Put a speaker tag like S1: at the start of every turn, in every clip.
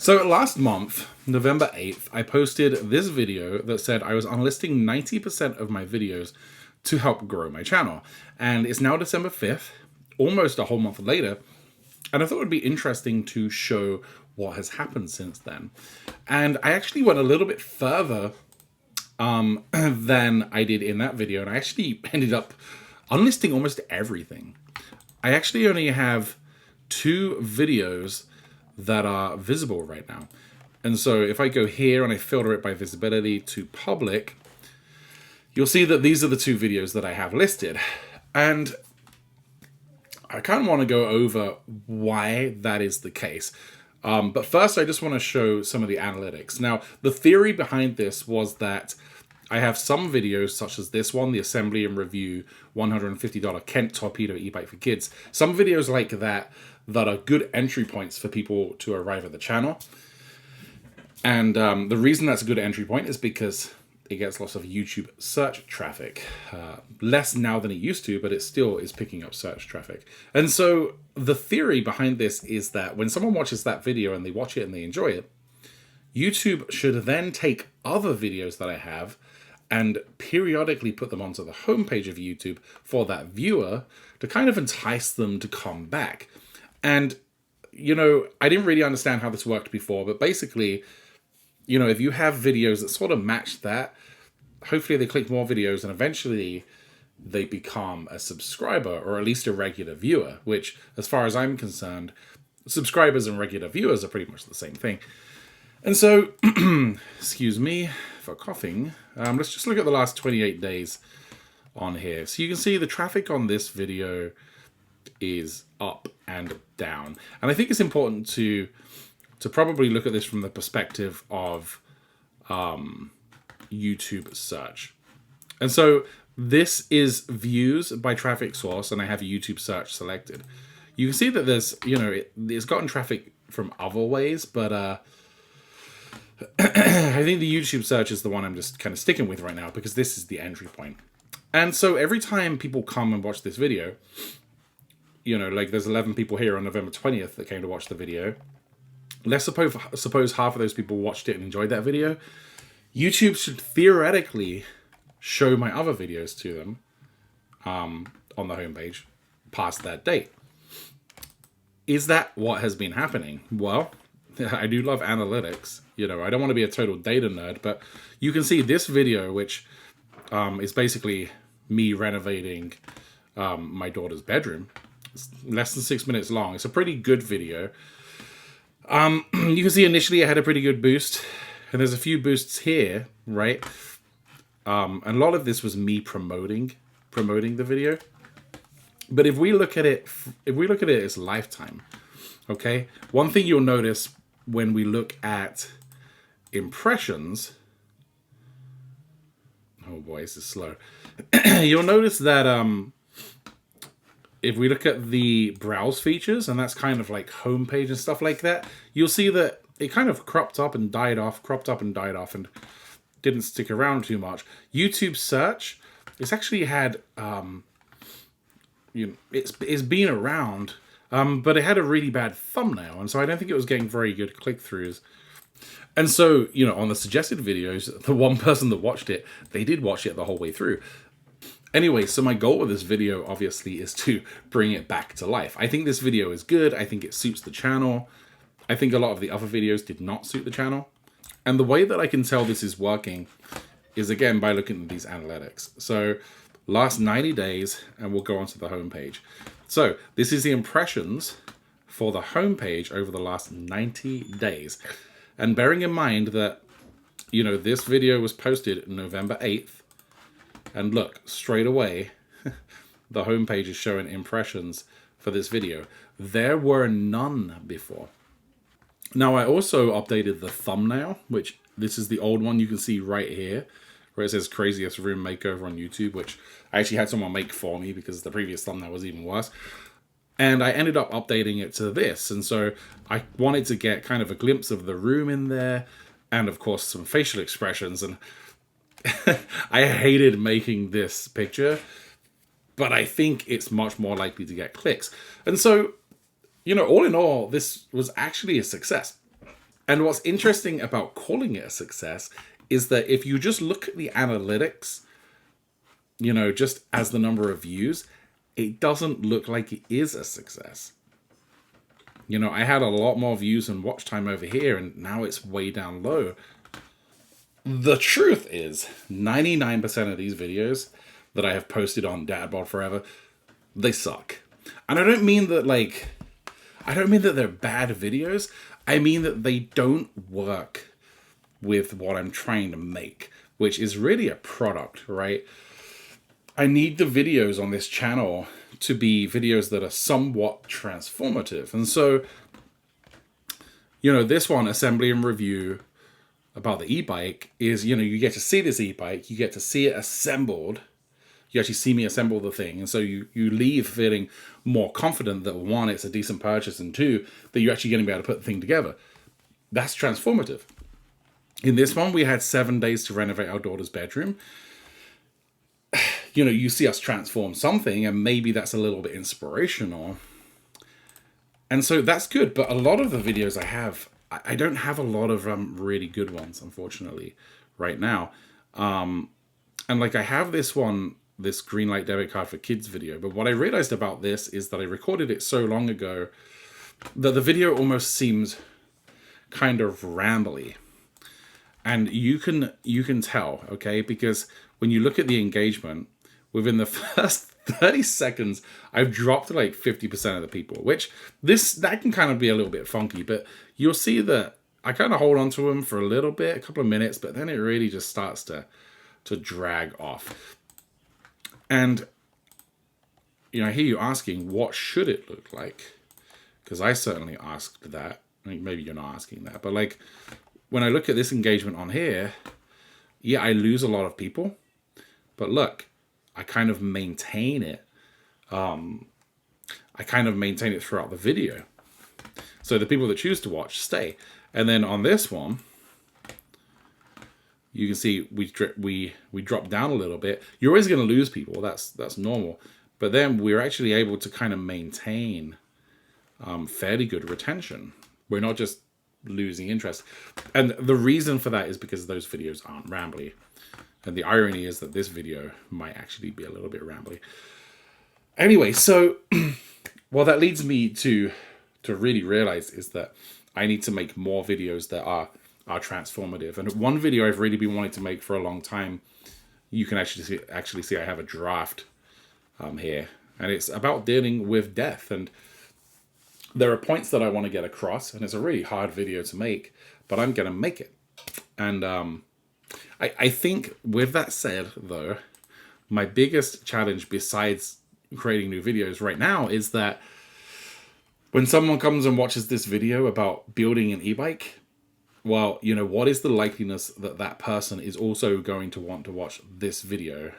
S1: So last month, November 8th, I posted this video that said I was unlisting 90% of my videos to help grow my channel. And it's now December 5th, almost a whole month later. And I thought it would be interesting to show what has happened since then. And I actually went a little bit further than I did in that video. And I actually ended up unlisting almost everything. I actually only have 2 videos that are visible right now. And so if I go here and I filter it by visibility to public, you'll see that these are the 2 videos that I have listed. And I kind of want to go over why that is the case. But first, I just want to show some of the analytics. Now, the theory behind this was that I have some videos, such as this one, the Assembly and Review $150 Kent Torpedo e-bike for kids. Some videos like that are good entry points for people to arrive at the channel. And the reason that's a good entry point is because it gets lots of YouTube search traffic. Less now than it used to, but it still is picking up search traffic. And so the theory behind this is that when someone watches that video and they watch it and they enjoy it, YouTube should then take other videos that I have and periodically put them onto the homepage of YouTube for that viewer to kind of entice them to come back. And, you know, I didn't really understand how this worked before, but basically, you know, if you have videos that sort of match that, hopefully they click more videos and eventually they become a subscriber or at least a regular viewer, which, as far as I'm concerned, subscribers and regular viewers are pretty much the same thing. And so, excuse me for coughing, let's just look at the last 28 days on here. So you can see the traffic on this video is up and down. And I think it's important to probably look at this from the perspective of YouTube search. And so this is views by traffic source, and I have YouTube search selected. You can see that there's, you know, it's gotten traffic from other ways, but I think the YouTube search is the one I'm just kind of sticking with right now because this is the entry point. And so every time people come and watch this video, you know, like there's 11 people here on November 20th that came to watch the video. Let's suppose half of those people watched it and enjoyed that video. YouTube should theoretically show my other videos to them on the homepage past that date. Is that what has been happening? Well, I do love analytics. You know, I don't want to be a total data nerd, but you can see this video, which is basically me renovating my daughter's bedroom. It's less than 6 minutes long. It's a pretty good video. You can see initially I had a pretty good boost, and there's a few boosts here, right? And a lot of this was me promoting the video. But if we look at it as lifetime, okay? One thing you'll notice when we look at impressions, oh boy, this is slow. You'll notice that if we look at the browse features, and that's kind of like homepage and stuff like that, you'll see that it kind of cropped up and died off, and didn't stick around too much. YouTube search, it's actually had, you know, it's been around, but it had a really bad thumbnail, and so I don't think it was getting very good click-throughs. And so, you know, on the suggested videos, the one person that watched it, they did watch it the whole way through. Anyway, so my goal with this video, obviously, is to bring it back to life. I think this video is good. I think it suits the channel. I think a lot of the other videos did not suit the channel. And the way that I can tell this is working is, again, by looking at these analytics. So last 90 days, and we'll go onto the homepage. So this is the impressions for the homepage over the last 90 days. And bearing in mind that, you know, this video was posted November 8th, and look, straight away, the homepage is showing impressions for this video. There were none before. Now, I also updated the thumbnail, which this is the old one you can see right here, where it says Craziest Room Makeover on YouTube, which I actually had someone make for me because the previous thumbnail was even worse. And I ended up updating it to this. And so I wanted to get kind of a glimpse of the room in there, and of course some facial expressions. And I hated making this picture, but I think it's much more likely to get clicks. And so, you know, all in all, this was actually a success. And what's interesting about calling it a success is that if you just look at the analytics, just as the number of views, it doesn't look like it is a success. I had a lot more views and watch time over here, and now it's way down low. The truth is, 99% of these videos that I have posted on Dadbod Forever, they suck. And I don't mean that they're bad videos. I mean that they don't work with what I'm trying to make, which is really a product, right? I need the videos on this channel to be videos that are somewhat transformative. And so, this one, Assembly and Review about the e-bike, is, you get to see this e-bike, you get to see it assembled, you actually see me assemble the thing, and so you leave feeling more confident that, one, it's a decent purchase, and two, that you're actually going to be able to put the thing together. That's transformative. In this one, we had 7 days to renovate our daughter's bedroom. You see us transform something, and maybe that's a little bit inspirational. And so that's good, but a lot of the videos I don't have a lot of really good ones, unfortunately, right now. And I have this Greenlight debit card for kids video, but what I realized about this is that I recorded it so long ago that the video almost seems kind of rambly. And you can tell, okay? Because when you look at the engagement, within the first 30 seconds, I've dropped to 50% of the people, which that can kind of be a little bit funky, but you'll see that I kind of hold on to them for a little bit, a couple of minutes, but then it really just starts to drag off. And, I hear you asking, what should it look like? Because I certainly asked that. I mean, maybe you're not asking that, but when I look at this engagement on here, yeah, I lose a lot of people, but look, I kind of maintain it. I kind of maintain it throughout the video. So the people that choose to watch stay. And then on this one, you can see we drop down a little bit. You're always going to lose people. That's normal. But then we're actually able to kind of maintain fairly good retention. We're not just losing interest. And the reason for that is because those videos aren't rambly. And the irony is that this video might actually be a little bit rambly. Anyway, so what that leads me to really realize is that I need to make more videos that are transformative. And one video I've really been wanting to make for a long time, you can actually see I have a draft here. And it's about dealing with death. And there are points that I want to get across. And it's a really hard video to make, but I'm going to make it. And I think with that said, though, my biggest challenge besides creating new videos right now is that when someone comes and watches this video about building an e-bike, well, what is the likeliness that that person is also going to want to watch this video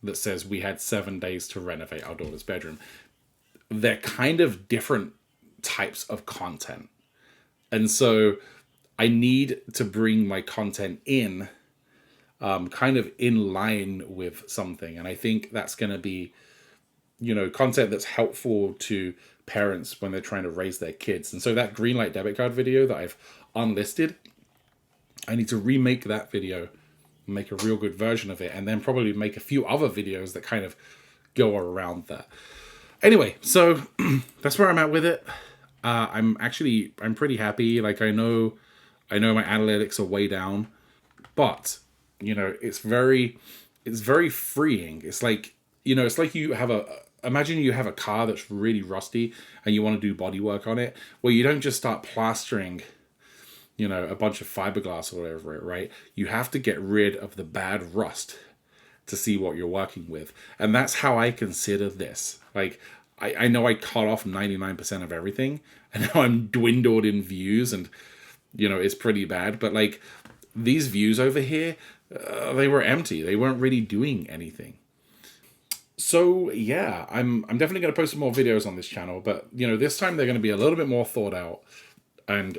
S1: that says we had 7 days to renovate our daughter's bedroom? They're kind of different types of content. And so I need to bring my content in kind of in line with something. And I think that's going to be, content that's helpful to parents when they're trying to raise their kids. And so that Greenlight debit card video that I've unlisted, I need to remake that video, make a real good version of it, and then probably make a few other videos that kind of go around that. Anyway, so that's where I'm at with it. I'm pretty happy. I know my analytics are way down, but it's very freeing. It's it's like imagine you have a car that's really rusty and you want to do body work on it. Well, you don't just start plastering, a bunch of fiberglass or whatever, right? You have to get rid of the bad rust to see what you're working with. And that's how I consider this. I know I cut off 99% of everything and now I'm dwindled in views and, it's pretty bad. But these views over here, they were empty. They weren't really doing anything. So yeah, I'm definitely going to post some more videos on this channel, but this time they're going to be a little bit more thought out, and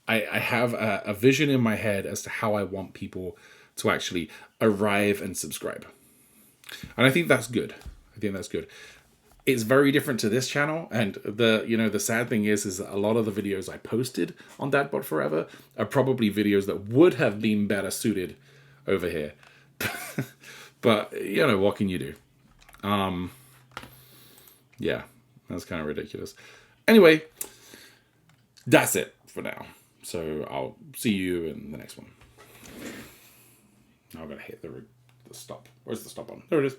S1: I have a vision in my head as to how I want people to actually arrive and subscribe, and I think that's good. it's very different to this channel. And the sad thing is that a lot of the videos I posted on Dadbot Forever are probably videos that would have been better suited over here. But what can you do? Yeah, that's kind of ridiculous. Anyway, that's it for now. So I'll see you in the next one. Now I'm gonna hit the stop. Where's the stop on? There it is.